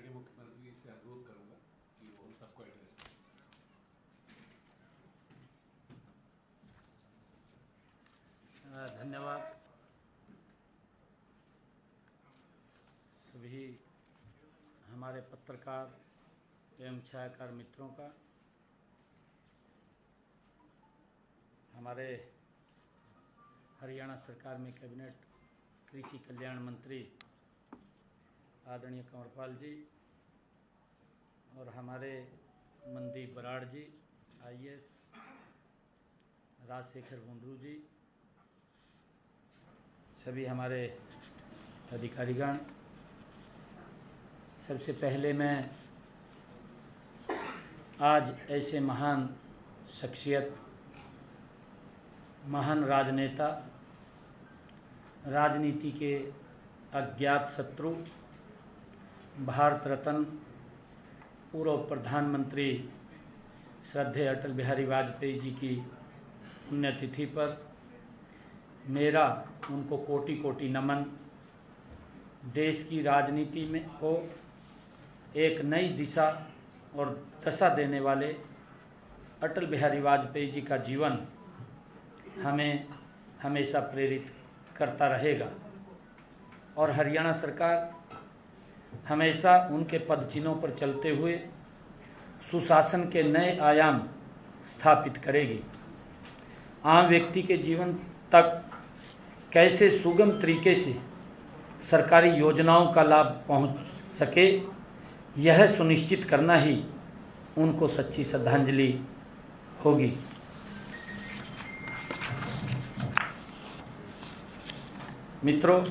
के मुख्यमंत्री से अनुरोध करूंगा कि वो सबको एड्रेस करें। धन्यवाद सभी हमारे पत्रकार एवं छायाकार मित्रों का। हमारे हरियाणा सरकार में कैबिनेट कृषि कल्याण मंत्री आदरणीय कंवरपाल जी और हमारे मनदीप बराड़ जी IAS, राजशेखर बुंडरू जी, सभी हमारे अधिकारीगण, सबसे पहले मैं आज ऐसे महान शख्सियत, महान राजनेता, राजनीति के अज्ञात शत्रु, भारत रत्न पूर्व प्रधानमंत्री श्रद्धेय अटल बिहारी वाजपेयी जी की पुण्यतिथि पर मेरा उनको कोटि कोटि नमन। देश की राजनीति में को एक नई दिशा और दशा देने वाले अटल बिहारी वाजपेयी जी का जीवन हमें हमेशा प्रेरित करता रहेगा और हरियाणा सरकार हमेशा उनके पदचिन्हों पर चलते हुए सुशासन के नए आयाम स्थापित करेगी। आम व्यक्ति के जीवन तक कैसे सुगम तरीके से सरकारी योजनाओं का लाभ पहुंच सके, यह सुनिश्चित करना ही उनको सच्ची श्रद्धांजलि होगी। मित्रों,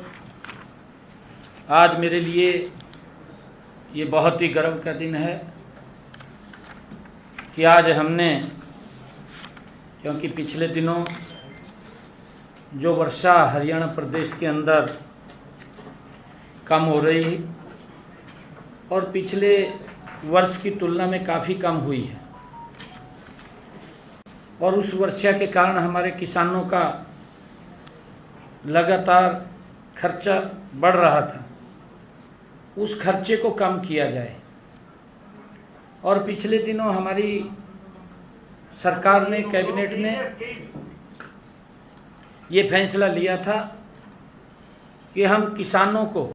आज मेरे लिए ये बहुत ही गर्व का दिन है कि आज हमने, क्योंकि पिछले दिनों जो वर्षा हरियाणा प्रदेश के अंदर कम हो रही है और पिछले वर्ष की तुलना में काफ़ी कम हुई है और उस वर्षा के कारण हमारे किसानों का लगातार खर्चा बढ़ रहा था, उस खर्चे को कम किया जाए। और पिछले दिनों हमारी सरकार ने, कैबिनेट ने ये फैसला लिया था कि हम किसानों को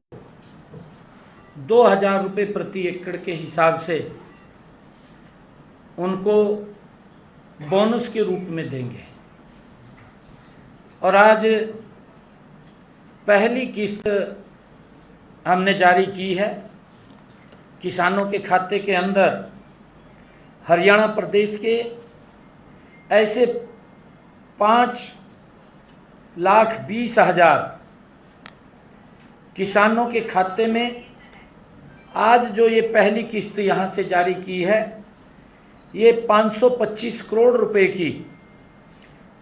2000 रुपये प्रति एकड़ के हिसाब से उनको बोनस के रूप में देंगे। और आज पहली किस्त हमने जारी की है। किसानों के खाते के अंदर हरियाणा प्रदेश के ऐसे 5,20,000 किसानों के खाते में आज जो ये पहली किस्त यहाँ से जारी की है, ये 525 करोड़ रुपए की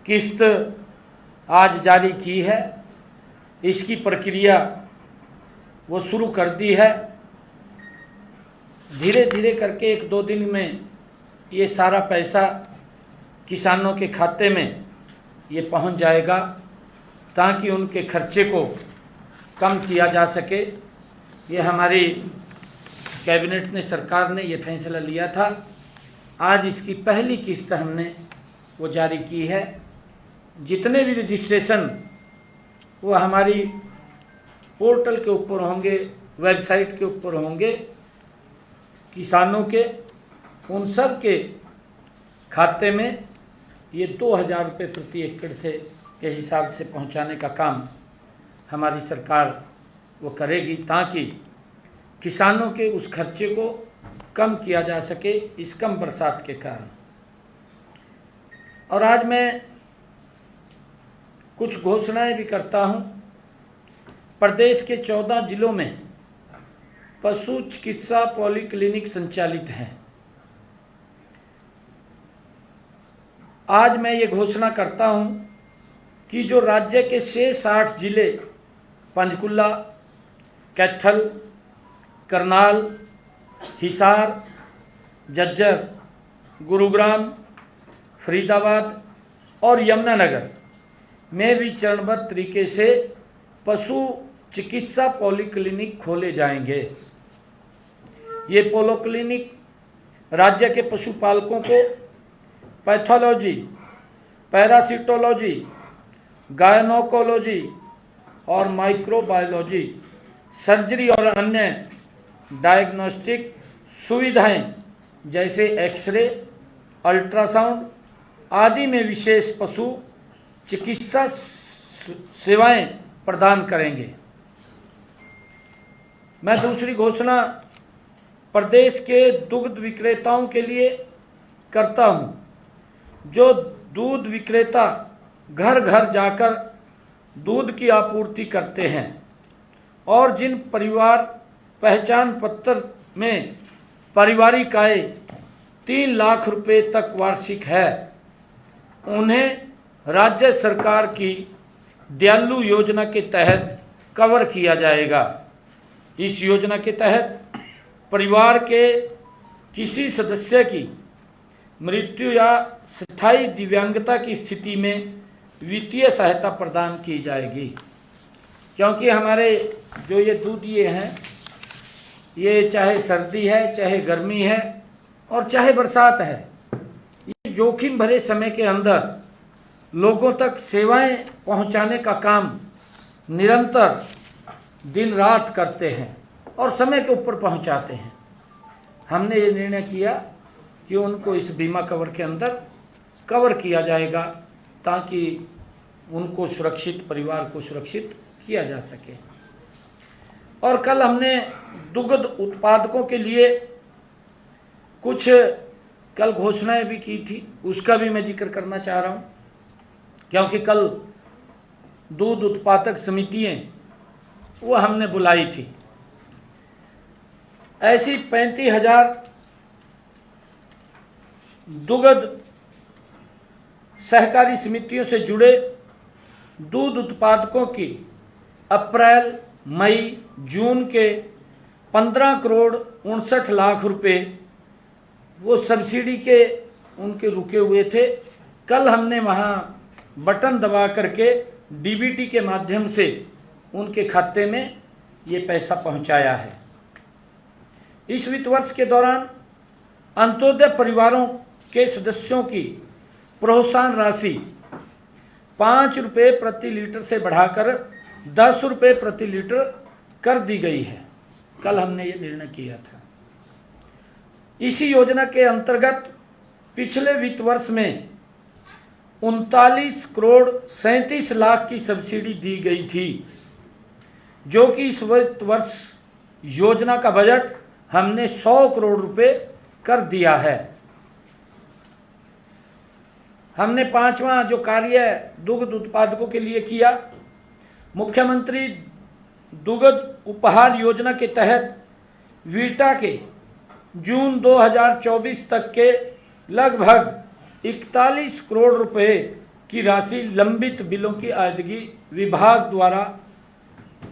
किस्त आज जारी की है। इसकी प्रक्रिया वो शुरू कर दी है। धीरे धीरे करके 1-2 दिन में ये सारा पैसा किसानों के खाते में ये पहुंच जाएगा ताकि उनके खर्चे को कम किया जा सके। ये हमारी कैबिनेट ने, सरकार ने ये फैसला लिया था। आज इसकी पहली किस्त हमने वो जारी की है। जितने भी रजिस्ट्रेशन वो हमारी पोर्टल के ऊपर होंगे, वेबसाइट के ऊपर होंगे, किसानों के, उन सब के खाते में ये 2000 रुपये प्रति एकड़ से के हिसाब से पहुंचाने का काम हमारी सरकार वो करेगी ताकि किसानों के उस खर्चे को कम किया जा सके इस कम बरसात के कारण। और आज मैं कुछ घोषणाएं भी करता हूं। प्रदेश के 14 जिलों में पशु चिकित्सा पॉलीक्लिनिक संचालित हैं। आज मैं ये घोषणा करता हूं कि जो राज्य के शेष 8 जिले पंचकुला, कैथल, करनाल, हिसार, झज्जर, गुरुग्राम, फरीदाबाद और यमुनानगर में भी चरणबद्ध तरीके से पशु चिकित्सा पॉलीक्लिनिक खोले जाएंगे। ये पोलो क्लिनिक राज्य के पशुपालकों को पैथोलॉजी, पैरासिटोलॉजी, गायनोकोलॉजी और माइक्रोबायोलॉजी, सर्जरी और अन्य डायग्नोस्टिक सुविधाएं जैसे एक्सरे, अल्ट्रासाउंड आदि में विशेष पशु चिकित्सा सेवाएं प्रदान करेंगे। मैं दूसरी घोषणा प्रदेश के दुग्ध विक्रेताओं के लिए करता हूं, जो दूध विक्रेता घर घर जाकर दूध की आपूर्ति करते हैं और जिन परिवार पहचान पत्र में पारिवारिक आय 3 लाख रुपए तक वार्षिक है, उन्हें राज्य सरकार की दयालु योजना के तहत कवर किया जाएगा। इस योजना के तहत परिवार के किसी सदस्य की मृत्यु या स्थायी दिव्यांगता की स्थिति में वित्तीय सहायता प्रदान की जाएगी। क्योंकि हमारे जो ये दूध ये हैं, ये चाहे सर्दी है, चाहे गर्मी है और चाहे बरसात है, ये जोखिम भरे समय के अंदर लोगों तक सेवाएं पहुंचाने का काम निरंतर दिन रात करते हैं और समय के ऊपर पहुंचाते हैं। हमने ये निर्णय किया कि उनको इस बीमा कवर के अंदर कवर किया जाएगा ताकि उनको सुरक्षित, परिवार को सुरक्षित किया जा सके। और कल हमने दुग्ध उत्पादकों के लिए कुछ कल घोषणाएं भी की थी, उसका भी मैं जिक्र करना चाह रहा हूं, क्योंकि कल दूध उत्पादक समितियां वो हमने बुलाई थी। ऐसी 35,000 दुग्ध सहकारी समितियों से जुड़े दूध उत्पादकों की अप्रैल, मई, जून के 15 करोड़ 59 लाख रुपए वो सब्सिडी के उनके रुके हुए थे। कल हमने वहाँ बटन दबा करके डीबीटी के माध्यम से उनके खाते में ये पैसा पहुँचाया है। इस वित्त वर्ष के दौरान अंत्योदय परिवारों के सदस्यों की प्रोत्साहन राशि 5 रुपये प्रति लीटर से बढ़ाकर 10 रुपये प्रति लीटर कर दी गई है। कल हमने ये निर्णय किया था। इसी योजना के अंतर्गत पिछले वित्त वर्ष में 39 करोड़ 37 लाख की सब्सिडी दी गई थी, जो कि इस वित्त वर्ष योजना का बजट हमने 100 करोड़ रुपए कर दिया है। हमने 5वां जो कार्य दुग्ध उत्पादकों के लिए किया, मुख्यमंत्री दुग्ध उपहार योजना के तहत वीटा के जून 2024 तक के लगभग 41 करोड़ रुपए की राशि लंबित बिलों की अदायगी विभाग द्वारा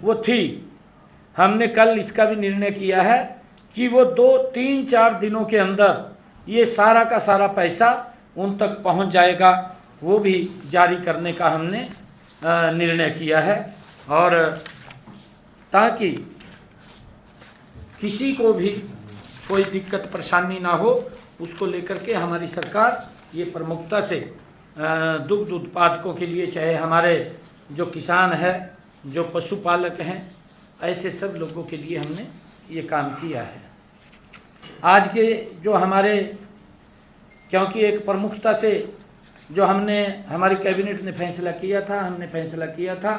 वो थी। हमने कल इसका भी निर्णय किया है कि वो 2-3-4 दिनों के अंदर ये सारा का सारा पैसा उन तक पहुंच जाएगा, वो भी जारी करने का हमने निर्णय किया है। और ताकि किसी को भी कोई दिक्कत परेशानी ना हो, उसको लेकर के हमारी सरकार ये प्रमुखता से दुग्ध उत्पादकों के लिए, चाहे हमारे जो किसान है, जो पशुपालक हैं, ऐसे सब लोगों के लिए हमने ये काम किया है। आज के जो हमारे, क्योंकि एक प्रमुखता से जो हमने हमारी कैबिनेट ने फैसला किया था, हमने फैसला किया था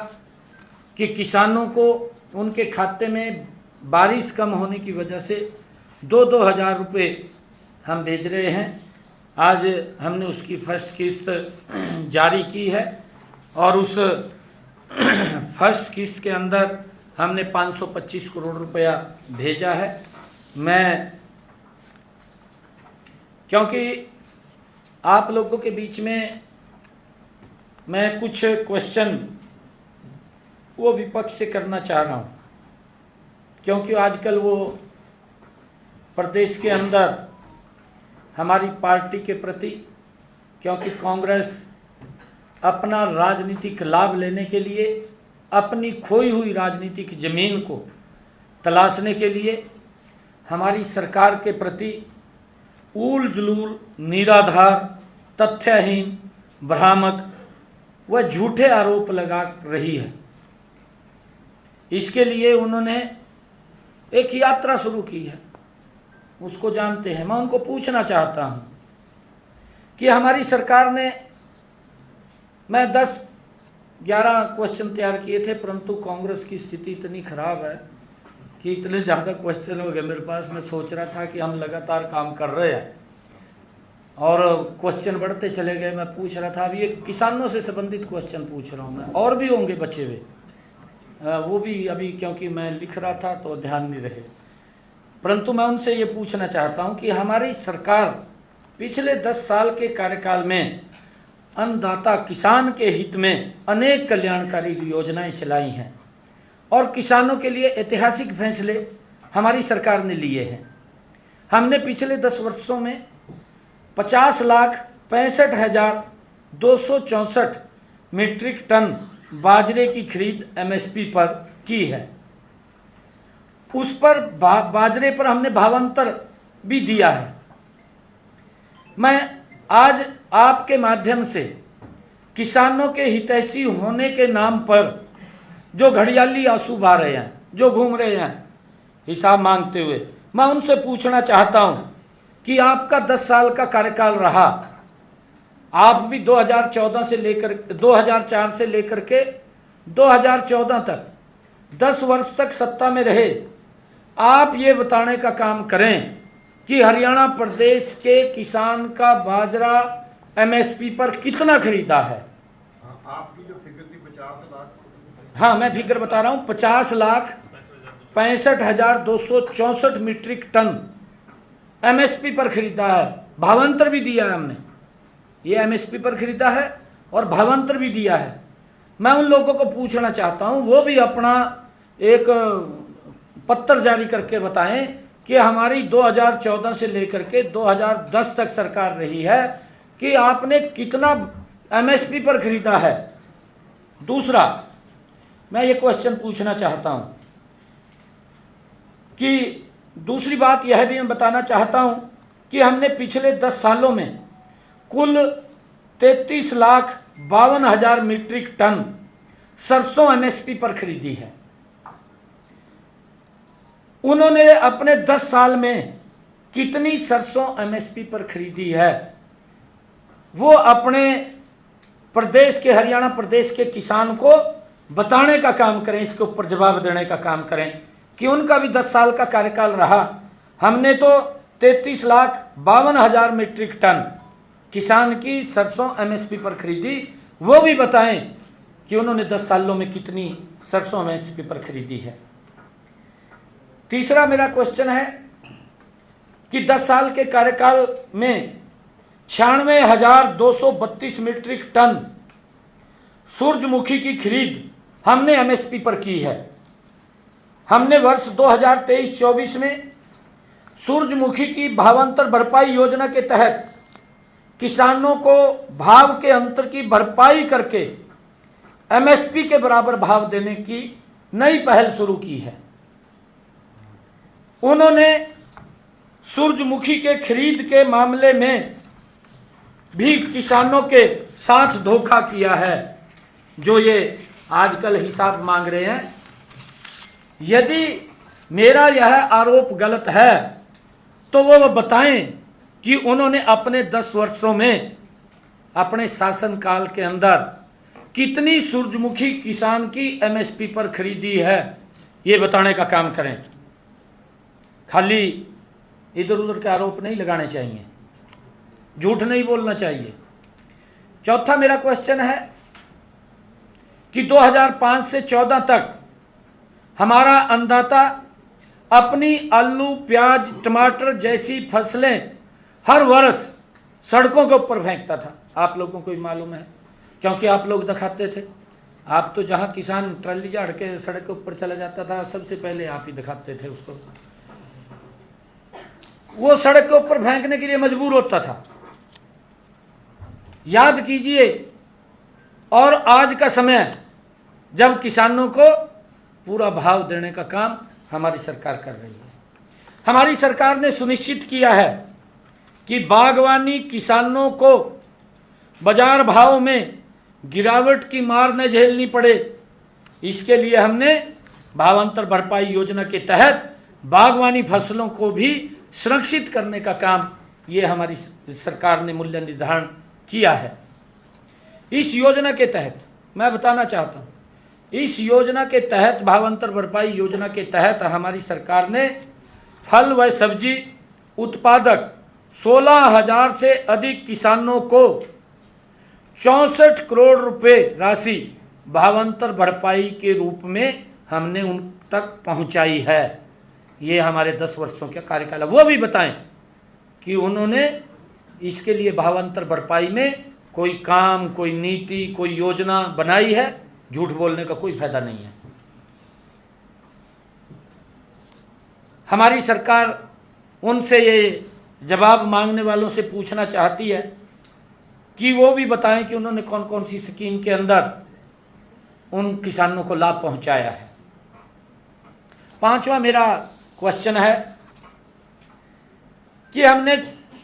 कि किसानों को उनके खाते में बारिश कम होने की वजह से 2-2 हज़ार रुपये हम भेज रहे हैं। आज हमने उसकी फर्स्ट किस्त जारी की है और उस फर्स्ट किस्त के अंदर हमने 525 करोड़ रुपया भेजा है। मैं, क्योंकि आप लोगों के बीच में मैं कुछ क्वेश्चन वो विपक्ष से करना चाह रहा हूँ, क्योंकि आजकल वो प्रदेश के अंदर हमारी पार्टी के प्रति, क्योंकि कांग्रेस अपना राजनीतिक लाभ लेने के लिए, अपनी खोई हुई राजनीतिक ज़मीन को तलाशने के लिए हमारी सरकार के प्रति ऊल जुलूल, निराधार, तथ्यहीन, भ्रामक व झूठे आरोप लगा रही है। इसके लिए उन्होंने एक यात्रा शुरू की है, उसको जानते हैं। मैं उनको पूछना चाहता हूं कि हमारी सरकार ने, मैं 10-11 क्वेश्चन तैयार किए थे, परंतु कांग्रेस की स्थिति इतनी खराब है कि इतने ज़्यादा क्वेश्चन हो गए मेरे पास। मैं सोच रहा था कि हम लगातार काम कर रहे हैं और क्वेश्चन बढ़ते चले गए। मैं पूछ रहा था, अभी ये किसानों से संबंधित क्वेश्चन पूछ रहा हूँ मैं, और भी होंगे बचे हुए, वो भी अभी क्योंकि मैं लिख रहा था तो ध्यान नहीं रहे। परंतु मैं उनसे ये पूछना चाहता हूँ कि हमारी सरकार पिछले 10 साल के कार्यकाल में अन्नदाता किसान के हित में अनेक कल्याणकारी योजनाएं चलाई हैं और किसानों के लिए ऐतिहासिक फैसले हमारी सरकार ने लिए हैं। हमने पिछले 10 वर्षों में 50,65,264 मीट्रिक टन बाजरे की खरीद एमएसपी पर की है। उस पर बाजरे पर हमने भावांतर भी दिया है। मैं आज आपके माध्यम से किसानों के हितैषी होने के नाम पर जो घड़ियाली आंसू बहा रहे हैं, जो घूम रहे हैं हिसाब मांगते हुए, मैं उनसे पूछना चाहता हूं कि आपका 10 साल का कार्यकाल रहा, आप भी 2004 से लेकर के 2014 तक 10 वर्ष तक सत्ता में रहे। आप ये बताने का काम करें कि हरियाणा प्रदेश के किसान का बाजरा एमएसपी पर कितना खरीदा है। आपकी जो फिगर थी 50 लाख, हाँ मैं फिगर बता रहा हूँ, 50,65,264 मीट्रिक टन एमएसपी पर खरीदा है। भावांतर भी दिया है हमने, ये एमएसपी पर खरीदा है और भावांतर भी दिया है। मैं उन लोगों को पूछना चाहता हूं, वो भी अपना एक पत्र जारी करके बताएं कि हमारी 2014 से लेकर के 2010 तक सरकार रही है कि आपने कितना एमएसपी पर खरीदा है। दूसरा, मैं ये क्वेश्चन पूछना चाहता हूं कि दूसरी बात यह भी मैं बताना चाहता हूं कि हमने पिछले 10 सालों में कुल 33,52,000 मीट्रिक टन सरसों एमएसपी पर खरीदी है। उन्होंने अपने 10 साल में कितनी सरसों एमएसपी पर खरीदी है, वो अपने प्रदेश के, हरियाणा प्रदेश के किसान को बताने का काम करें, इसके ऊपर जवाब देने का काम करें कि उनका भी 10 साल का कार्यकाल रहा। हमने तो 33,52,000 मीट्रिक टन किसान की सरसों एमएसपी पर खरीदी, वो भी बताएं कि उन्होंने 10 सालों में कितनी सरसों एमएसपी पर खरीदी है। तीसरा मेरा क्वेश्चन है कि 10 साल के कार्यकाल में 96,232 मीट्रिक टन सूरजमुखी की खरीद हमने एमएसपी पर की है। हमने वर्ष 2023-24 में सूरजमुखी की भावांतर भरपाई योजना के तहत किसानों को भाव के अंतर की भरपाई करके एमएसपी के बराबर भाव देने की नई पहल शुरू की है। उन्होंने सूरजमुखी के खरीद के मामले में भी किसानों के साथ धोखा किया है, जो ये आजकल हिसाब मांग रहे हैं। यदि मेरा यह आरोप गलत है तो वो बताएं कि उन्होंने अपने 10 वर्षों में अपने शासनकाल के अंदर कितनी सूरजमुखी किसान की एमएसपी पर खरीदी है, ये बताने का काम करें। खाली इधर उधर के आरोप नहीं लगाने चाहिए, झूठ नहीं बोलना चाहिए। चौथा मेरा क्वेश्चन है कि 2005 से 14 तक हमारा अन्नदाता अपनी आलू, प्याज, टमाटर जैसी फसलें हर वर्ष सड़कों के ऊपर फेंकता था। आप लोगों को भी मालूम है, क्योंकि आप लोग दिखाते थे। आप तो जहां किसान ट्राली झाड़ के सड़क के ऊपर चला जाता था, सबसे पहले आप ही दिखाते थे उसको। वो सड़क के ऊपर फेंकने के लिए मजबूर होता था। याद कीजिए, और आज का समय जब किसानों को पूरा भाव देने का काम हमारी सरकार कर रही है। हमारी सरकार ने सुनिश्चित किया है कि बागवानी किसानों को बाजार भाव में गिरावट की मार न झेलनी पड़े, इसके लिए हमने भावांतर भरपाई योजना के तहत बागवानी फसलों को भी सुरक्षित करने का काम ये हमारी सरकार ने मूल्य निर्धारण किया है। इस योजना के तहत मैं बताना चाहता हूँ, इस योजना के तहत भावांतर भरपाई योजना के तहत हमारी सरकार ने फल व सब्जी उत्पादक 16,000 से अधिक किसानों को 64 करोड़ रुपए राशि भावांतर भरपाई के रूप में हमने उन तक पहुंचाई है। ये हमारे 10 वर्षों का कार्यकाल है। वो भी बताएं कि उन्होंने इसके लिए भावांतर भरपाई में कोई काम, कोई नीति, कोई योजना बनाई है। झूठ बोलने का कोई फायदा नहीं है। हमारी सरकार उनसे ये जवाब मांगने वालों से पूछना चाहती है कि वो भी बताएं कि उन्होंने कौन कौन सी स्कीम के अंदर उन किसानों को लाभ पहुंचाया है। पांचवा मेरा क्वेश्चन है कि हमने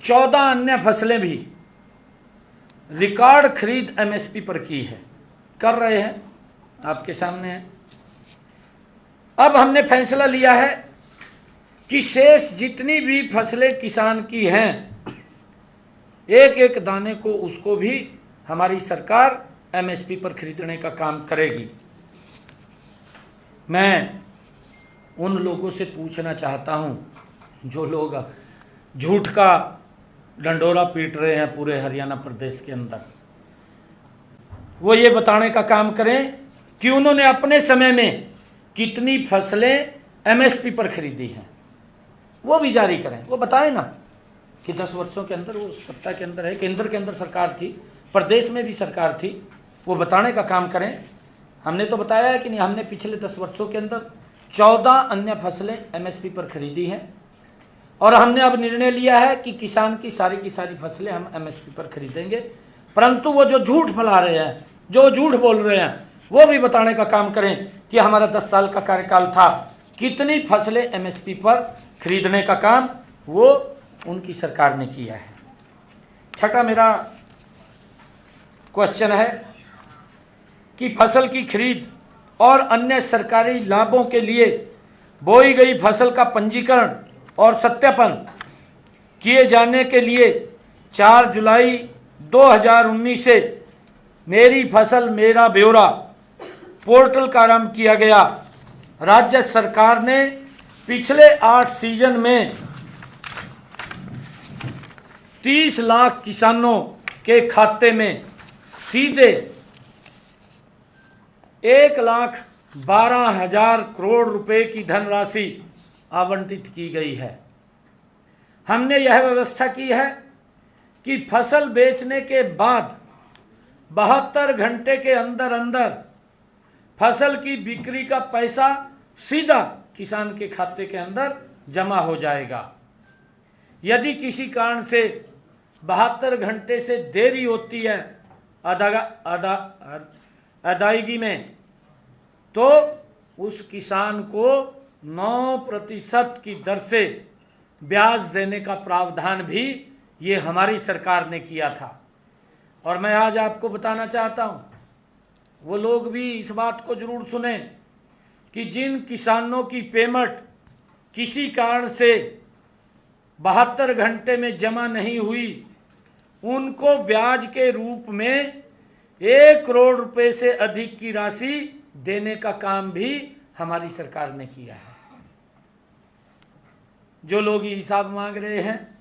14 अन्य फसलें भी रिकॉर्ड खरीद एमएसपी पर की है, कर रहे हैं, आपके सामने है। अब हमने फैसला लिया है कि शेष जितनी भी फसलें किसान की हैं, एक एक दाने को उसको भी हमारी सरकार एमएसपी पर खरीदने का काम करेगी। मैं उन लोगों से पूछना चाहता हूं जो लोग झूठ का डंडोरा पीट रहे हैं पूरे हरियाणा प्रदेश के अंदर, वो ये बताने का काम करें कि उन्होंने अपने समय में कितनी फसलें एमएसपी पर खरीदी हैं। वो भी जारी करें, वो बताएं ना कि 10 वर्षों के अंदर, वो सत्ता के अंदर है, केंद्र के अंदर सरकार थी, प्रदेश में भी सरकार थी, वो बताने का काम करें। हमने तो बताया है कि नहीं, हमने पिछले 10 वर्षों के अंदर 14 अन्य फसलें एमएसपी पर खरीदी हैं और हमने अब निर्णय लिया है कि किसान की सारी फसलें हम एमएसपी पर खरीदेंगे। परंतु वो जो झूठ फैला रहे हैं, जो झूठ बोल रहे हैं, वो भी बताने का काम करें कि हमारा 10 साल का कार्यकाल था, कितनी फसलें एमएसपी पर खरीदने का काम वो उनकी सरकार ने किया है। छठा मेरा क्वेश्चन है कि फसल की खरीद और अन्य सरकारी लाभों के लिए बोई गई फसल का पंजीकरण और सत्यापन किए जाने के लिए 4 जुलाई 2019 से मेरी फसल मेरा ब्यौरा पोर्टल का आरंभ किया गया। राज्य सरकार ने पिछले 8 सीजन में 30 लाख किसानों के खाते में सीधे 1,12,000 करोड़ रुपए की धनराशि आवंटित की गई है। हमने यह व्यवस्था की है कि फसल बेचने के बाद 72 घंटे के अंदर अंदर फसल की बिक्री का पैसा सीधा किसान के खाते के अंदर जमा हो जाएगा। यदि किसी कारण से 72 घंटे से देरी होती है अदायगी में, तो उस किसान को 9% की दर से ब्याज देने का प्रावधान भी ये हमारी सरकार ने किया था। और मैं आज आपको बताना चाहता हूँ, वो लोग भी इस बात को जरूर सुने कि जिन किसानों की पेमेंट किसी कारण से 72 घंटे में जमा नहीं हुई, उनको ब्याज के रूप में 1 करोड़ रुपए से अधिक की राशि देने का काम भी हमारी सरकार ने किया है। जो लोग ये हिसाब मांग रहे हैं,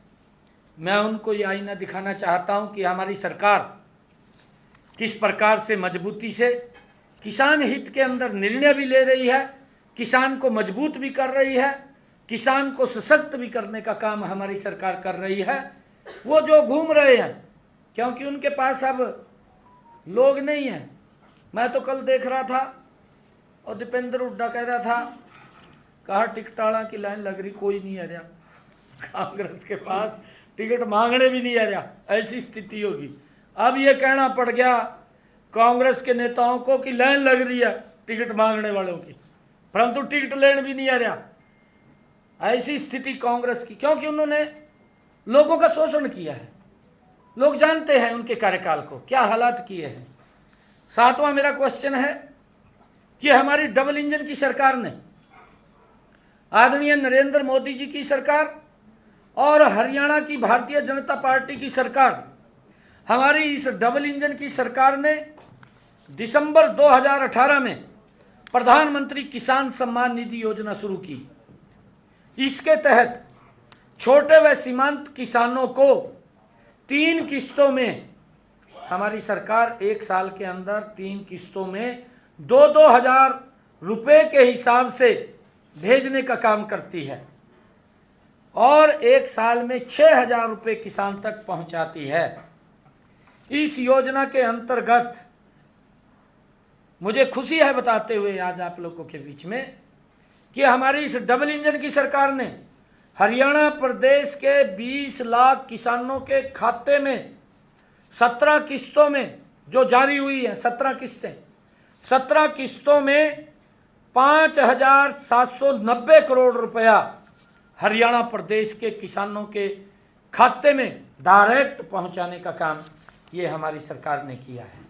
मैं उनको ये आईना दिखाना चाहता हूं कि हमारी सरकार किस प्रकार से मजबूती से किसान हित के अंदर निर्णय भी ले रही है, किसान को मजबूत भी कर रही है, किसान को सशक्त भी करने का काम हमारी सरकार कर रही है। वो जो घूम रहे हैं, क्योंकि उनके पास अब लोग नहीं हैं। मैं तो कल देख रहा था और दीपेंद्र हुड्डा कह रहा था, कहा टिकटाड़ा की लाइन लग रही, कोई नहीं आ रहा, कांग्रेस के पास टिकट मांगने भी नहीं आ रहा, ऐसी स्थिति होगी। अब ये कहना पड़ गया कांग्रेस के नेताओं को कि लाइन लग रही है टिकट मांगने वालों की, परंतु टिकट लेने भी नहीं आ रहा। ऐसी स्थिति कांग्रेस की, क्योंकि उन्होंने लोगों का शोषण किया है। लोग जानते हैं उनके कार्यकाल को, क्या हालात किए हैं। सातवां मेरा क्वेश्चन है कि हमारी डबल इंजन की सरकार ने, आदरणीय नरेंद्र मोदी जी की सरकार और हरियाणा की भारतीय जनता पार्टी की सरकार, हमारी इस डबल इंजन की सरकार ने दिसंबर 2018 में प्रधानमंत्री किसान सम्मान निधि योजना शुरू की। इसके तहत छोटे व सीमांत किसानों को 3 किस्तों में हमारी सरकार 1 साल के अंदर 3 किस्तों में 2-2 हजार रुपये के हिसाब से भेजने का काम करती है और 1 साल में 6,000 रुपये किसान तक पहुंचाती है। इस योजना के अंतर्गत मुझे खुशी है बताते हुए आज आप लोगों के बीच में कि हमारी इस डबल इंजन की सरकार ने हरियाणा प्रदेश के 20 लाख किसानों के खाते में 17 किस्तों में जो जारी हुई है, 17 किस्तें, 17 किस्तों में 5,790 करोड़ रुपया हरियाणा प्रदेश के किसानों के खाते में डायरेक्ट पहुंचाने का काम ये हमारी सरकार ने किया है।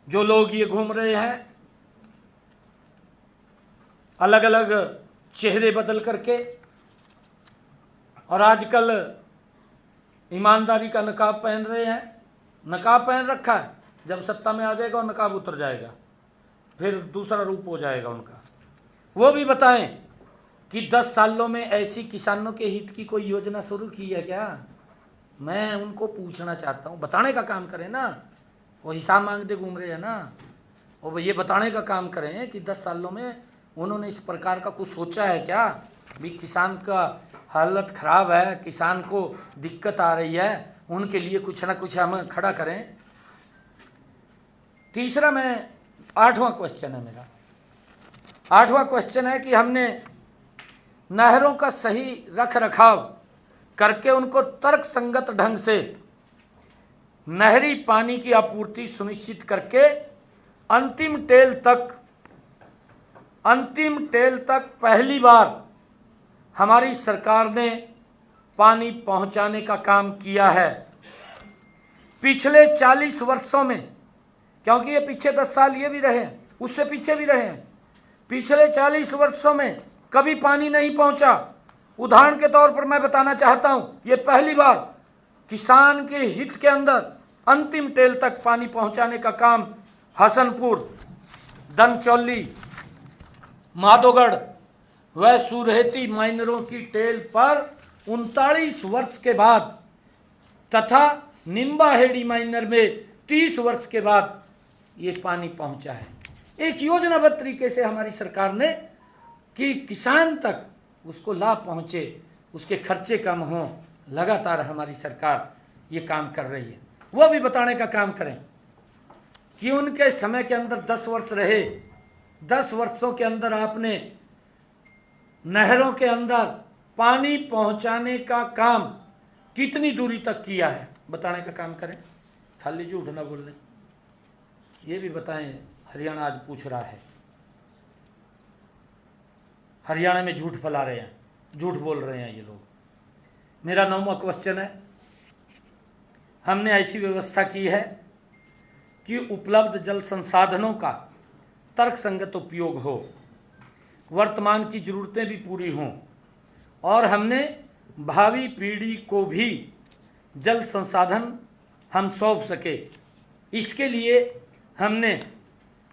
जो लोग ये घूम रहे हैं अलग अलग चेहरे बदल करके और आजकल ईमानदारी का नकाब पहन रहे हैं, नकाब पहन रखा है, जब सत्ता में आ जाएगा और नकाब उतर जाएगा, फिर दूसरा रूप हो जाएगा उनका। वो भी बताएं कि 10 सालों में ऐसी किसानों के हित की कोई योजना शुरू की है क्या? मैं उनको पूछना चाहता हूँ, बताने का काम करें ना। वो हिसाब मांगते घूम रहे हैं ना, वो ये बताने का काम करें कि 10 सालों में उन्होंने इस प्रकार का कुछ सोचा है क्या भी किसान का हालत ख़राब है, किसान को दिक्कत आ रही है, उनके लिए कुछ ना कुछ हम खड़ा करें। तीसरा, मैं 8वां क्वेश्चन है मेरा, 8वां क्वेश्चन है कि हमने नहरों का सही रख रखाव करके उनको तर्क संगत ढंग से नहरी पानी की आपूर्ति सुनिश्चित करके अंतिम टेल तक पहली बार हमारी सरकार ने पानी पहुंचाने का काम किया है। पिछले 40 वर्षों में, क्योंकि ये पीछे 10 साल ये भी रहे हैं, उससे पीछे भी रहे हैं, पिछले 40 वर्षों में कभी पानी नहीं पहुंचा। उदाहरण के तौर पर मैं बताना चाहता हूं, ये पहली बार किसान के हित के अंदर अंतिम टेल तक पानी पहुंचाने का काम हसनपुर, धनचौली, माधोगढ़ व सुरहेती माइनरों की टेल पर 39 वर्ष के बाद तथा निम्बाहेड़ी माइनर में 30 वर्ष के बाद ये पानी पहुंचा है। एक योजनाबद्ध तरीके से हमारी सरकार ने कि किसान तक उसको लाभ पहुंचे, उसके खर्चे कम हों, लगातार हमारी सरकार ये काम कर रही है। वो भी बताने का काम करें कि उनके समय के अंदर 10 वर्ष रहे, 10 वर्षों के अंदर आपने नहरों के अंदर पानी पहुंचाने का काम कितनी दूरी तक किया है, बताने का काम करें। खाली झूठ ना बोल लें, ये भी बताएं। हरियाणा आज पूछ रहा है, हरियाणा में झूठ फैला रहे हैं, झूठ बोल रहे हैं ये लोग। मेरा 9वां क्वेश्चन है, हमने ऐसी व्यवस्था की है कि उपलब्ध जल संसाधनों का तर्कसंगत उपयोग हो, वर्तमान की ज़रूरतें भी पूरी हों और हमने भावी पीढ़ी को भी जल संसाधन हम सौंप सके। इसके लिए हमने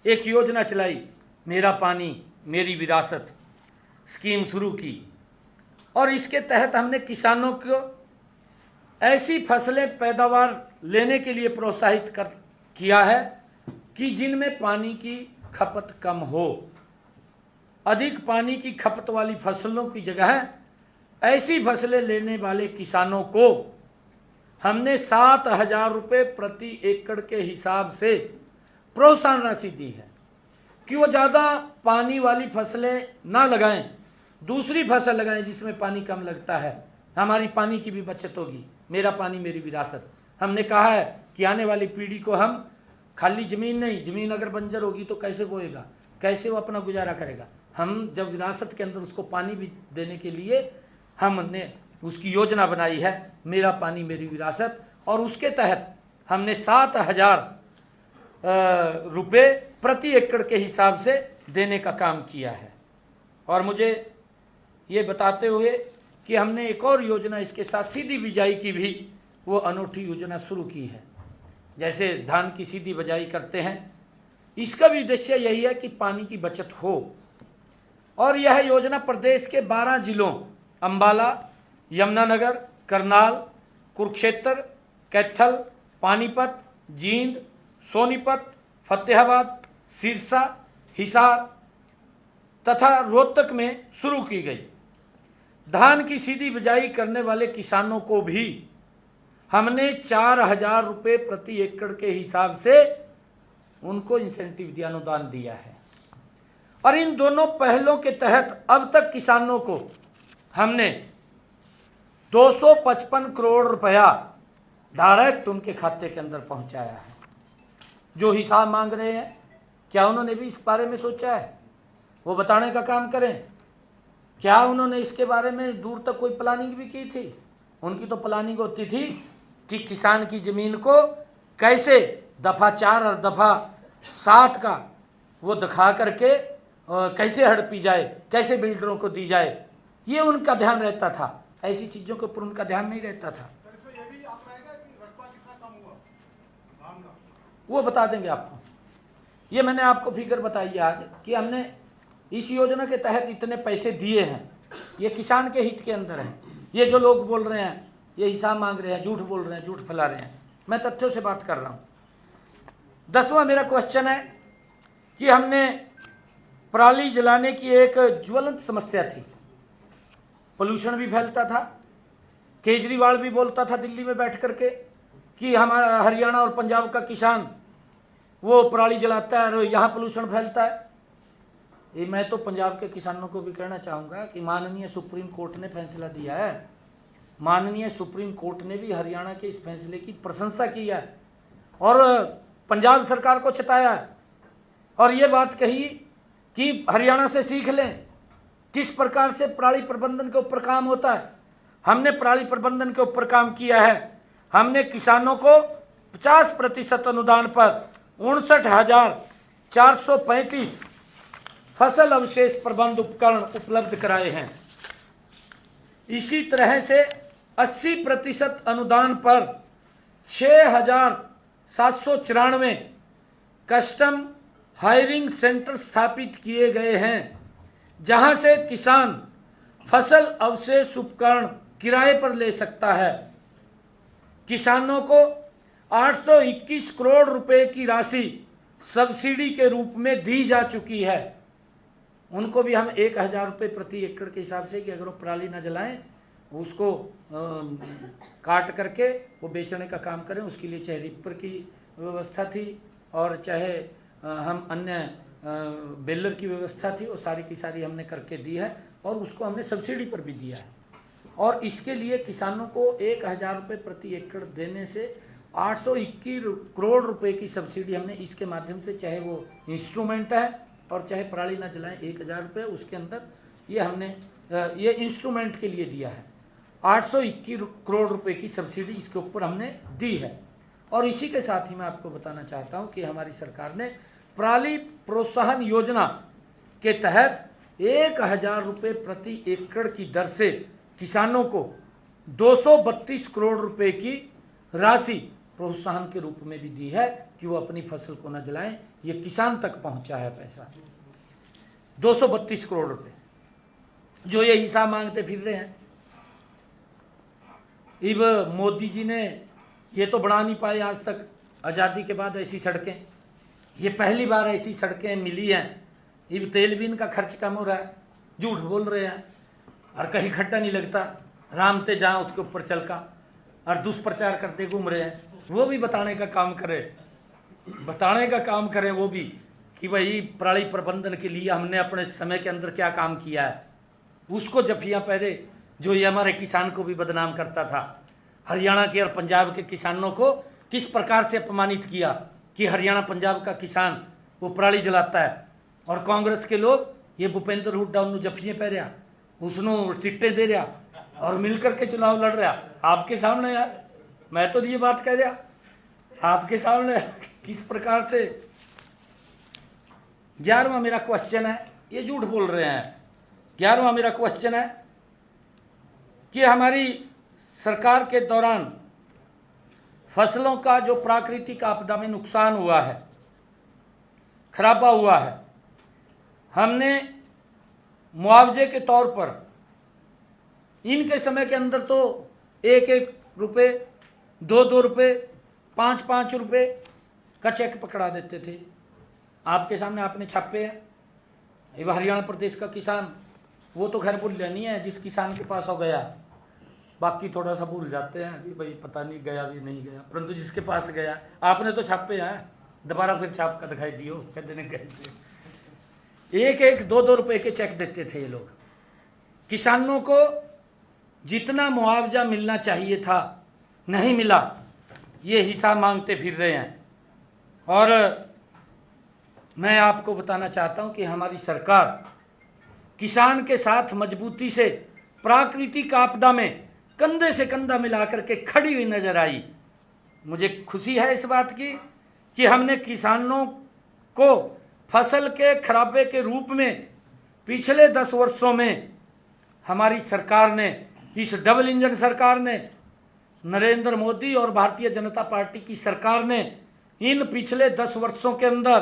एक योजना चलाई, मेरा पानी मेरी विरासत स्कीम शुरू की और इसके तहत हमने किसानों को ऐसी फसलें पैदावार लेने के लिए प्रोत्साहित किया है कि जिनमें पानी की खपत कम हो। अधिक पानी की खपत वाली फसलों की जगह ऐसी फसलें लेने वाले किसानों को हमने 7,000 रुपये प्रति एकड़ के हिसाब से प्रोत्साहन राशि दी है कि वो ज़्यादा पानी वाली फसलें ना लगाएं, दूसरी फसल लगाएं जिसमें पानी कम लगता है। हमारी पानी की भी बचत होगी। मेरा पानी मेरी विरासत। हमने कहा है कि आने वाली पीढ़ी को हम खाली ज़मीन नहीं, ज़मीन अगर बंजर होगी तो कैसे बोएगा, कैसे वो अपना गुजारा करेगा। हम जब विरासत के अंदर उसको पानी भी देने के लिए हमने उसकी योजना बनाई है, मेरा पानी मेरी विरासत, और उसके तहत हमने 7,000 रुपये प्रति एकड़ के हिसाब से देने का काम किया है। और मुझे ये बताते हुए कि हमने एक और योजना इसके साथ सीधी बिजाई की भी वो अनूठी योजना शुरू की है। जैसे धान की सीधी बिजाई करते हैं, इसका भी उद्देश्य यही है कि पानी की बचत हो। और यह योजना प्रदेश के 12 जिलों अंबाला, यमुनानगर, करनाल, कुरुक्षेत्र, कैथल, पानीपत, जींद, सोनीपत, फतेहाबाद, सिरसा, हिसार तथा रोहतक में शुरू की गई। धान की सीधी बिजाई करने वाले किसानों को भी हमने 4,000 रुपये प्रति एकड़ के हिसाब से उनको इंसेंटिव दिया, अनुदान दिया है। और इन दोनों पहलों के तहत अब तक किसानों को हमने 255 करोड़ रुपया डायरेक्ट उनके खाते के अंदर पहुंचाया है। जो हिसाब मांग रहे हैं, क्या उन्होंने भी इस बारे में सोचा है? वो बताने का काम करें। क्या उन्होंने इसके बारे में दूर तक कोई प्लानिंग भी की थी? उनकी तो प्लानिंग होती थी कि किसान की ज़मीन को कैसे दफ़ा 4 और दफ़ा 7 का वो दिखा करके कैसे हड़पी जाए, कैसे बिल्डरों को दी जाए, ये उनका ध्यान रहता था। ऐसी चीज़ों के ऊपर उनका ध्यान नहीं रहता था। वो बता देंगे आपको। ये मैंने आपको फिगर बताई है आज कि हमने इस योजना के तहत इतने पैसे दिए हैं। ये किसान के हित के अंदर है। ये जो लोग बोल रहे हैं, ये हिसाब मांग रहे हैं, झूठ बोल रहे हैं, झूठ फैला रहे हैं, मैं तथ्यों से बात कर रहा हूँ। 10वां मेरा क्वेश्चन है कि हमने पराली जलाने की एक ज्वलंत समस्या थी। पोल्यूशन भी फैलता था। केजरीवाल भी बोलता था दिल्ली में बैठ करके कि हमारा हरियाणा और पंजाब का किसान वो पराली जलाता है और यहाँ पोल्यूशन फैलता है। ये मैं तो पंजाब के किसानों को भी कहना चाहूँगा कि माननीय सुप्रीम कोर्ट ने फैसला दिया है। माननीय सुप्रीम कोर्ट ने भी हरियाणा के इस फैसले की प्रशंसा की है और पंजाब सरकार को चिताया है और ये बात कही कि हरियाणा से सीख लें किस प्रकार से पराली प्रबंधन के ऊपर काम होता है। हमने पराली प्रबंधन के ऊपर काम किया है। हमने किसानों को 50% अनुदान पर 59,435 फसल अवशेष प्रबंध उपकरण उपलब्ध कराए हैं। इसी तरह से 80% अनुदान पर 6,794 कस्टम हायरिंग सेंटर स्थापित किए गए हैं, जहां से किसान फसल अवशेष उपकरण किराए पर ले सकता है। किसानों को 821 करोड़ रुपए की राशि सब्सिडी के रूप में दी जा चुकी है। उनको भी हम 1,000 रुपये प्रति एकड़ के हिसाब से कि अगर वो पराली ना जलाएं, उसको काट करके वो बेचने का काम करें, उसके लिए चाहे रिपर की व्यवस्था थी और चाहे हम अन्य बेलर की व्यवस्था थी, वो सारी की सारी हमने करके दी है और उसको हमने सब्सिडी पर भी दिया है। और इसके लिए किसानों को 1,000 रुपये प्रति एकड़ देने से 821 करोड़ रुपए की सब्सिडी हमने इसके माध्यम से, चाहे वो इंस्ट्रूमेंट है और चाहे पराली ना जलाएं, 1,000 रुपये उसके अंदर ये हमने ये इंस्ट्रूमेंट के लिए दिया है। 821 करोड़ रुपए की सब्सिडी इसके ऊपर हमने दी है। और इसी के साथ ही मैं आपको बताना चाहता हूं कि हमारी सरकार ने पराली प्रोत्साहन योजना के तहत 1,000 रुपये प्रति एकड़ की दर से किसानों को 232 करोड़ रुपए की राशि प्रोत्साहन के रूप में भी दी है कि वो अपनी फसल को न जलाएं। ये किसान तक पहुंचा है पैसा 232 करोड़ रुपए, जो ये हिसाब मांगते फिर रहे हैं। इब मोदी जी ने ये तो बना नहीं पाए आज तक, आज़ादी के बाद ऐसी सड़कें, ये पहली बार ऐसी सड़कें मिली हैं। इब तेल भी इनका खर्च कम हो रहा है, झूठ बोल रहे हैं और कहीं खड्डा नहीं लगता, रामते जहाँ उसके ऊपर चल का, और दुष्प्रचार करते घूम रहे हैं। वो भी बताने का काम करें, बताने का काम करें वो भी कि भाई पराली प्रबंधन के लिए हमने अपने समय के अंदर क्या काम किया है। उसको जफियाँ पहले जो ये हमारे किसान को भी बदनाम करता था, हरियाणा के और पंजाब के किसानों को किस प्रकार से अपमानित किया कि हरियाणा पंजाब का किसान वो पराली जलाता है, और कांग्रेस के लोग ये भूपेंद्र हुड्डा उन्होंने जफियाँ पै रहा, उसनों सीटें दे रहा और मिल करके चुनाव लड़ रहा आपके सामने यार। मैं तो ये बात कह रहा आपके सामने किस प्रकार से। 11वां मेरा क्वेश्चन है, ये झूठ बोल रहे हैं। 11वां मेरा क्वेश्चन है कि हमारी सरकार के दौरान फसलों का जो प्राकृतिक आपदा में नुकसान हुआ है, खराबा हुआ है, हमने मुआवजे के तौर पर इनके समय के अंदर तो 1-1 रुपये, 2-2 रुपये, 5-5 रुपये का चेक पकड़ा देते थे। आपके सामने आपने छापे हैं। ये हरियाणा प्रदेश का किसान, वो तो खैर भूल नहीं है, जिस किसान के पास हो गया, बाकी थोड़ा सा भूल जाते हैं कि भाई पता नहीं गया भी नहीं गया, परंतु जिसके पास गया आपने तो छापे हैं, दोबारा फिर छाप कर दिखाई दियो कह देने गए थे। 1-1, 2-2 रुपये के चेक देते थे ये लोग। किसानों को जितना मुआवजा मिलना चाहिए था नहीं मिला, ये हिसाब मांगते फिर रहे हैं। और मैं आपको बताना चाहता हूं कि हमारी सरकार किसान के साथ मजबूती से प्राकृतिक आपदा में कंधे से कंधा मिलाकर के खड़ी हुई नजर आई। मुझे खुशी है इस बात की कि हमने किसानों को फसल के खराबे के रूप में पिछले 10 वर्षों में हमारी सरकार ने, इस डबल इंजन सरकार ने, नरेंद्र मोदी और भारतीय जनता पार्टी की सरकार ने इन पिछले 10 वर्षों के अंदर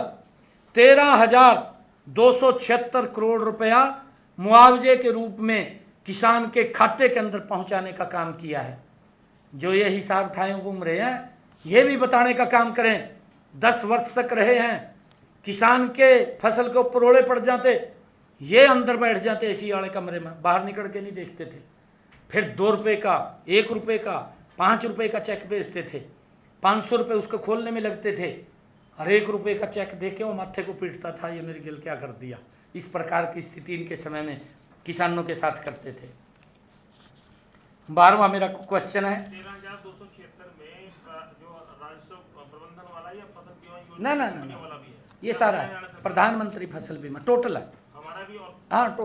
13,276 करोड़ रुपया मुआवजे के रूप में किसान के खाते के अंदर पहुंचाने का काम किया है। जो ये हिसाब उठाए घूम रहे हैं, ये भी बताने का काम करें। 10 वर्ष तक रहे हैं, किसान के फसल के ऊपर ओले पड़ जाते, ये अंदर बैठ जाते एसी वाले कमरे में, बाहर निकल के नहीं देखते थे। फिर 2 रुपये का, 1 रुपये का, 5 रुपये का चेक बेचते थे, 500 रुपये उसको खोलने में लगते थे, और 1 रुपये का चेक देके वो माथे को पीटता था, ये मेरे गिल क्या कर दिया। इस प्रकार की स्थिति इनके समय में किसानों के साथ करते थे। 12वां मेरा क्वेश्चन है, 13,276 में जो राजस्व प्रबंधन वाला या फसल बीमा योजना ना वाला भी है, ये सारा है, प्रधानमंत्री फसल बीमा टोटल है। हमारा भी और हाँ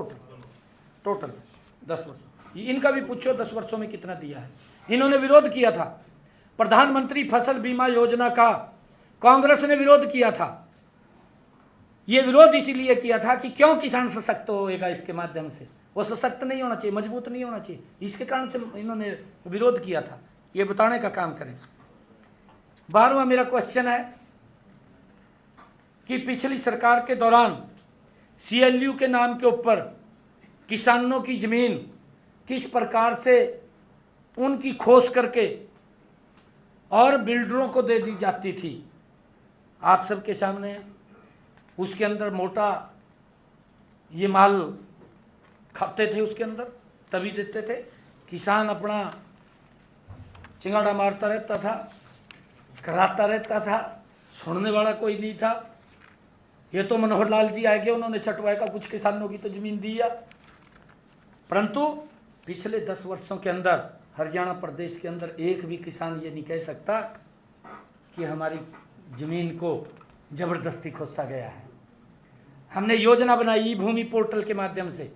टोटल 10 वर्ष। इनका भी पूछो 10 वर्षों में कितना दिया है। इन्होंने विरोध किया था प्रधानमंत्री फसल बीमा योजना का, कांग्रेस ने विरोध किया था। ये विरोध इसीलिए किया था कि क्यों किसान सशक्त होएगा इसके माध्यम से, वो सशक्त नहीं होना चाहिए, मजबूत नहीं होना चाहिए, इसके कारण से इन्होंने विरोध किया था। ये बताने का काम करें। 12वां मेरा क्वेश्चन है कि पिछली सरकार के दौरान CLU के नाम के ऊपर किसानों की जमीन किस प्रकार से उनकी खोज करके और बिल्डरों को दे दी जाती थी, आप सबके सामने है। उसके अंदर मोटा ये माल खाते थे, उसके अंदर तभी देते थे। किसान अपना चिंगाड़ा मारता रहता था, कराता रहता था, सुनने वाला कोई नहीं था। ये तो मनोहर लाल जी आए गए, उन्होंने छटवाए का कुछ किसानों की तो जमीन दी है, परंतु पिछले 10 वर्षों के अंदर हरियाणा प्रदेश के अंदर एक भी किसान ये नहीं कह सकता कि हमारी जमीन को जबरदस्ती खोसा गया है। हमने योजना बनाई ई भूमि पोर्टल के माध्यम से,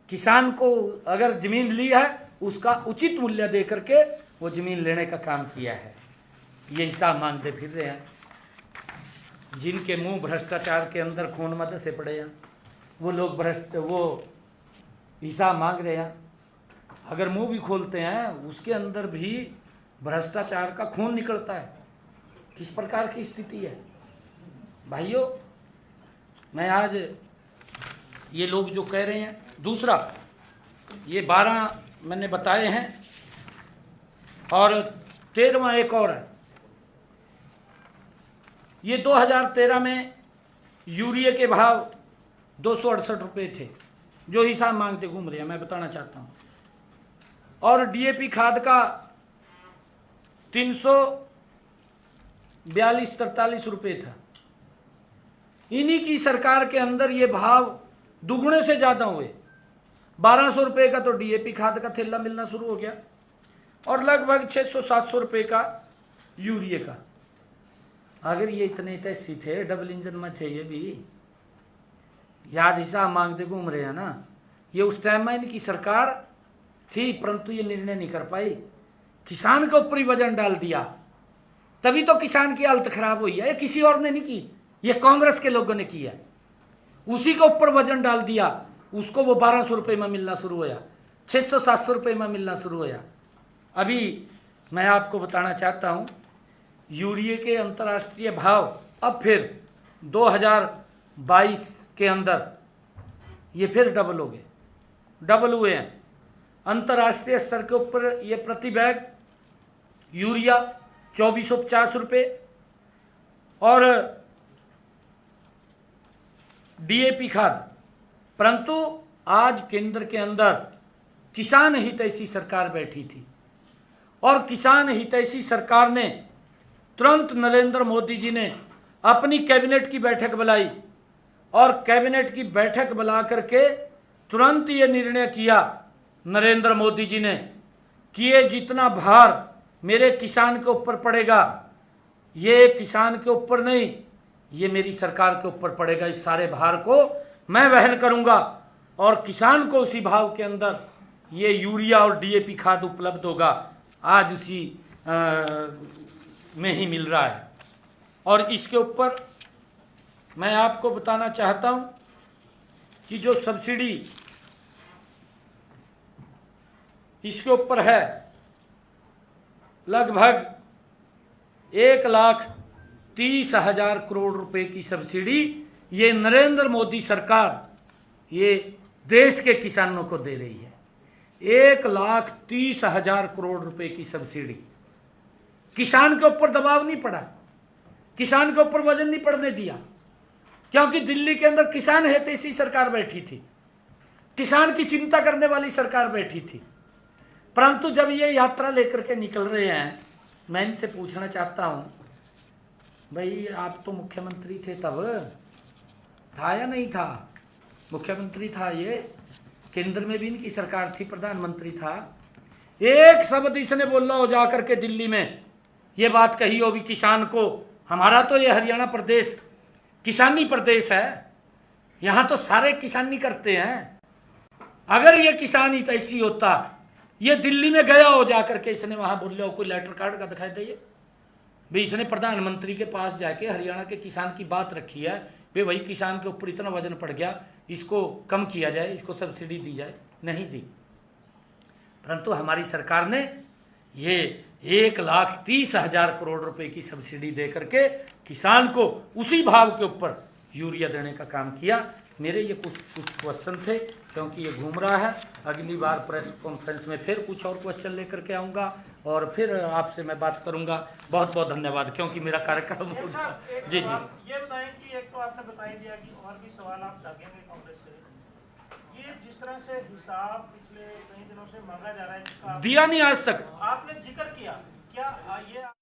किसान को अगर जमीन ली है उसका उचित मूल्य दे करके वो जमीन लेने का काम किया है। ये हिसाब मांगते फिर रहे हैं। जिनके मुंह भ्रष्टाचार के अंदर खून मद से पड़े हैं वो लोग वो हिसाब मांग रहे हैं। अगर मुंह भी खोलते हैं उसके अंदर भी भ्रष्टाचार का खून निकलता है। किस प्रकार की स्थिति है भाइयों। मैं आज ये लोग जो कह रहे हैं, दूसरा ये 12 मैंने बताए हैं और 13वां एक और है। ये 2013 में यूरिया के भाव 268 रुपये थे, जो हिसाब मांगते घूम रहे हैं, मैं बताना चाहता हूँ। और DAP खाद का 342-43 रुपये था। इन्हीं की सरकार के अंदर ये भाव दुगने से ज़्यादा हुए। 1200 रुपये का तो DAP खाद का थैला मिलना शुरू हो गया और लगभग 600-700 रुपये का यूरिया का। अगर ये इतने तैसी थे, डबल इंजन में थे, ये आज हिसाब मांगते घूम रहे हैं ना। ये उस टाइम में इनकी सरकार थी, परंतु ये निर्णय नहीं कर पाई, किसान के ऊपर ही वजन डाल दिया, तभी तो किसान की हालत खराब हुई है। ये किसी और ने नहीं की, ये कांग्रेस के लोगों ने की है। उसी के ऊपर वजन डाल दिया, उसको वो 1200 रुपये में मिलना शुरू होया, 600-700 रुपये में मिलना शुरू होया। अभी मैं आपको बताना चाहता हूँ, यूरिया के अंतर्राष्ट्रीय भाव अब फिर 2022 के अंदर ये फिर डबल हुए हैं। अंतर्राष्ट्रीय स्तर के ऊपर ये प्रति बैग यूरिया 2450 रुपये और डीएपी खाद, परंतु आज केंद्र के अंदर किसान हितैषी सरकार बैठी थी और किसान हितैषी सरकार ने तुरंत नरेंद्र मोदी जी ने अपनी कैबिनेट की बैठक बुलाई और कैबिनेट की बैठक बुला करके तुरंत ये निर्णय किया नरेंद्र मोदी जी ने कि ये जितना भार मेरे किसान के ऊपर पड़ेगा, ये किसान के ऊपर नहीं, ये मेरी सरकार के ऊपर पड़ेगा। इस सारे भार को मैं वहन करूंगा और किसान को उसी भाव के अंदर ये यूरिया और डीएपी खाद उपलब्ध होगा। आज उसी में ही मिल रहा है। और इसके ऊपर मैं आपको बताना चाहता हूं कि जो सब्सिडी इसके ऊपर है, लगभग 1,30,000 करोड़ रुपए की सब्सिडी ये नरेंद्र मोदी सरकार ये देश के किसानों को दे रही है। 1,30,000 करोड़ रुपए की सब्सिडी। किसान के ऊपर दबाव नहीं पड़ा, किसान के ऊपर वजन नहीं पड़ने दिया, क्योंकि दिल्ली के अंदर किसान हितैषी सरकार बैठी थी, किसान की चिंता करने वाली सरकार बैठी थी। परंतु जब ये यात्रा लेकर के निकल रहे हैं, मैं इनसे पूछना चाहता हूं, भाई आप तो मुख्यमंत्री थे, तब था या नहीं था? मुख्यमंत्री था, ये केंद्र में भी इनकी सरकार थी, प्रधानमंत्री था। एक शब्द इसने बोला हो जाकर के दिल्ली में, ये बात कही हो भी किसान को, हमारा तो ये हरियाणा प्रदेश किसानी प्रदेश है, यहाँ तो सारे किसानी करते हैं। अगर ये किसान हितैषी होता, ये दिल्ली में गया हो जाकर के, इसने वहां बोल हो, कोई लेटर कार्ड का दिखाई दे भाई, इसने प्रधानमंत्री के पास जाके हरियाणा के किसान की बात रखी है, भाई किसान के ऊपर इतना वजन पड़ गया, इसको कम किया जाए, इसको सब्सिडी दी जाए। नहीं दी। परंतु हमारी सरकार ने ये 1,30,000 करोड़ रुपए की सब्सिडी दे करके किसान को उसी भाव के ऊपर यूरिया देने का काम किया। मेरे ये कुछ क्वेश्चन थे, क्योंकि ये घूम रहा है। अगली बार प्रेस कॉन्फ्रेंस में फिर कुछ और क्वेश्चन लेकर के आऊँगा और फिर आपसे मैं बात करूँगा। बहुत बहुत धन्यवाद, क्योंकि मेरा कार्यक्रम हो गया। जी जी, ये बताएं कि एक तो आपने बता ही दिया कि और भी सवाल आप दागेंगे कांग्रेस से। ये जिस तरह से हिसाब पिछले कई दिनों से मांगा जा रहा है, जिसका दिया नहीं आज तक। आपने जिक्र किया, क्या ये